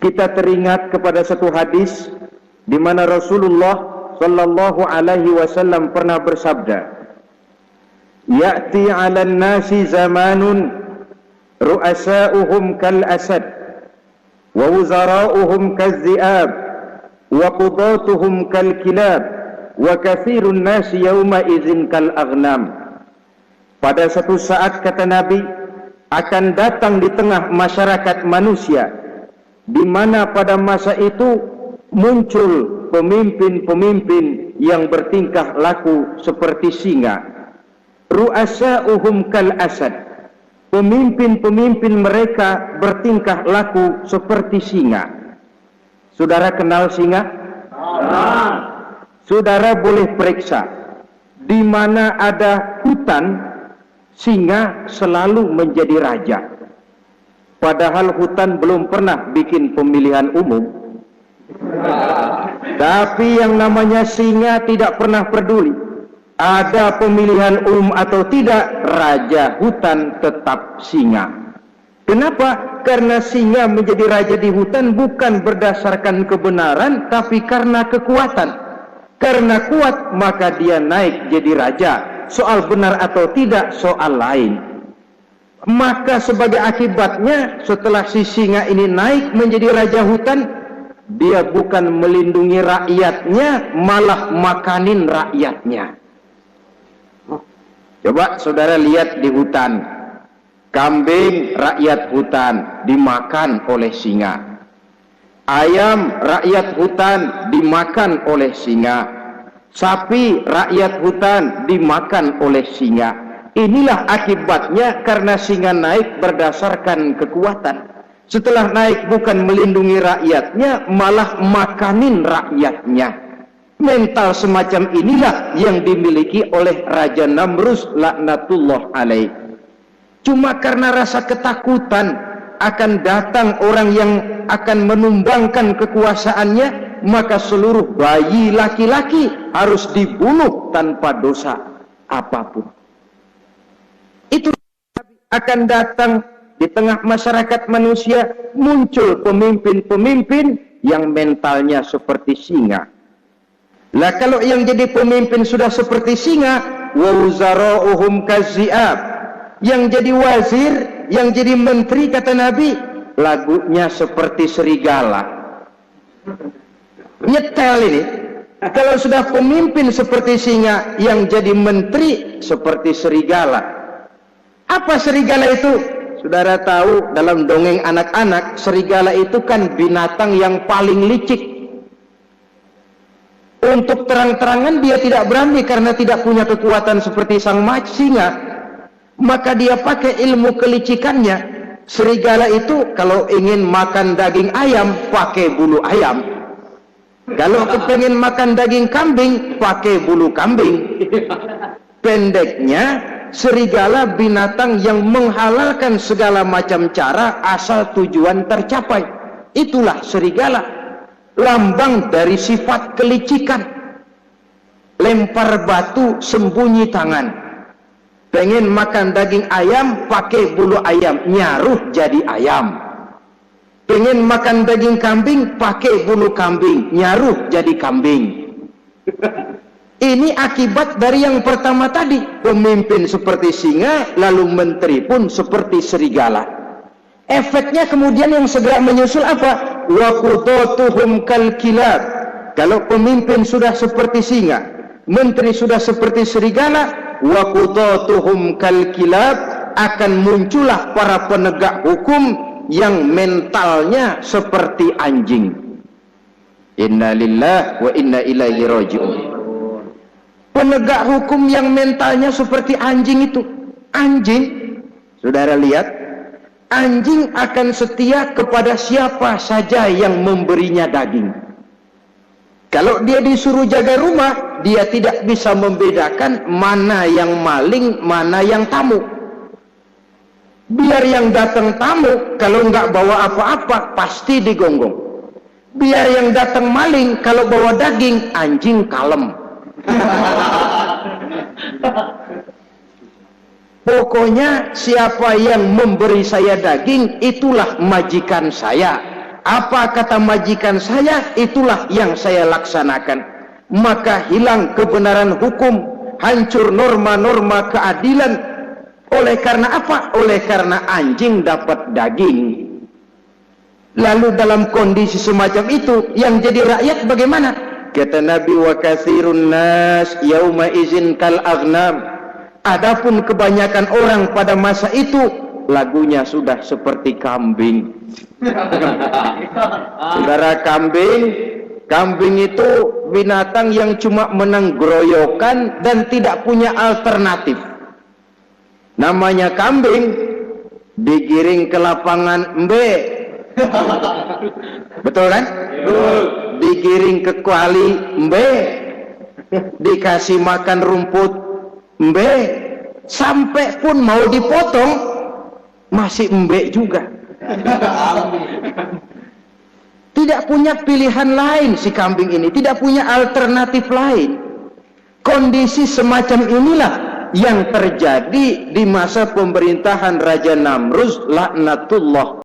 kita teringat kepada satu hadis di mana Rasulullah sallallahu alaihi wasallam pernah bersabda, "Ya'ti 'alan nasi zamanun ru'asa'uhum kal asad wa wuzara'uhum kaz-zi'ab wa qudatuhum kal kilab wa katsirun nasi yawma idzin kal aghnam." Pada satu saat, kata Nabi, akan datang di tengah masyarakat manusia di mana pada masa itu muncul pemimpin-pemimpin yang bertingkah laku seperti singa. Ru'asa'uhum kal asad. Pemimpin-pemimpin mereka bertingkah laku seperti singa. Saudara kenal singa? Saudara boleh periksa di mana ada hutan, singa selalu menjadi raja. Padahal hutan belum pernah bikin pemilihan umum. Tapi yang namanya singa tidak pernah peduli. Ada pemilihan umum atau tidak, raja hutan tetap singa. Kenapa? Karena singa menjadi raja di hutan bukan berdasarkan kebenaran, tapi karena kekuatan. Karena kuat, maka dia naik jadi raja. Soal benar atau tidak, soal lain. Maka sebagai akibatnya, setelah si singa ini naik menjadi raja hutan, dia bukan melindungi rakyatnya, malah makanin rakyatnya. Coba saudara lihat di hutan, kambing rakyat hutan dimakan oleh singa, ayam rakyat hutan dimakan oleh singa, sapi rakyat hutan dimakan oleh singa. Inilah akibatnya karena singa naik berdasarkan kekuatan. Setelah naik bukan melindungi rakyatnya, malah makanin rakyatnya. Mental semacam inilah yang dimiliki oleh Raja Namrus laknatullah alaih. Cuma karena rasa ketakutan akan datang orang yang akan menumbangkan kekuasaannya, maka seluruh bayi laki-laki harus dibunuh tanpa dosa apapun. Itu akan datang di tengah masyarakat manusia, muncul pemimpin-pemimpin yang mentalnya seperti singa. Lah kalau yang jadi pemimpin sudah seperti singa, wa wuzara'uhum kaz-zi'ab. Yang jadi wazir, yang jadi menteri, kata Nabi, lagunya seperti serigala. Nyetel ini. Kalau sudah pemimpin seperti singa, yang jadi menteri seperti serigala. Apa serigala itu? Saudara tahu dalam dongeng anak-anak, serigala itu kan binatang yang paling licik. Untuk terang-terangan dia tidak berani karena tidak punya kekuatan seperti sang singa. Maka dia pakai ilmu kelicikannya. Serigala itu kalau ingin makan daging ayam, pakai bulu ayam. Kalau kepengen makan daging kambing, pakai bulu kambing. Pendeknya, serigala binatang yang menghalalkan segala macam cara asal tujuan tercapai. Itulah serigala, lambang dari sifat kelicikan. Lempar batu, sembunyi tangan. Pengen makan daging ayam, pakai bulu ayam, nyaruh jadi ayam. Pengen makan daging kambing, pakai bulu kambing, nyaruh jadi kambing. Ini akibat dari yang pertama tadi. Pemimpin seperti singa, lalu menteri pun seperti serigala. Efeknya kemudian yang segera menyusul apa? Wa qudatuhum kal kilab. Kalau pemimpin sudah seperti singa, menteri sudah seperti serigala, wa qudatuhum kal kilab, akan muncullah para penegak hukum yang mentalnya seperti anjing. Inna lillahi wa inna ilaihi raji'un. Penegak hukum yang mentalnya seperti anjing itu. Anjing, saudara lihat, anjing akan setia kepada siapa saja yang memberinya daging. Kalau dia disuruh jaga rumah, dia tidak bisa membedakan mana yang maling, mana yang tamu. Biar yang datang tamu, kalau nggak bawa apa-apa, pasti digonggong. Biar yang datang maling, kalau bawa daging, anjing kalem. Pokoknya siapa yang memberi saya daging, itulah majikan saya. Apa kata majikan saya, itulah yang saya laksanakan. Maka hilang kebenaran hukum, hancur norma-norma keadilan. Oleh karena apa? Oleh karena anjing dapat daging. Lalu dalam kondisi semacam itu, yang jadi rakyat bagaimana? Kata Nabi, wa katsirun nas yauma izin kal aghnam. Adapun kebanyakan orang pada masa itu, lagunya sudah seperti kambing. Saudara, kambing itu binatang yang cuma menang groyokan dan tidak punya alternatif. Namanya kambing, digiring ke lapangan embe. Betul kan? Digiring ke kuali embe, dikasih makan rumput embe, sampai pun mau dipotong masih embe juga. Tidak punya pilihan lain si kambing ini, tidak punya alternatif lain. Kondisi semacam inilah yang terjadi di masa pemerintahan Raja Namruz laknatullah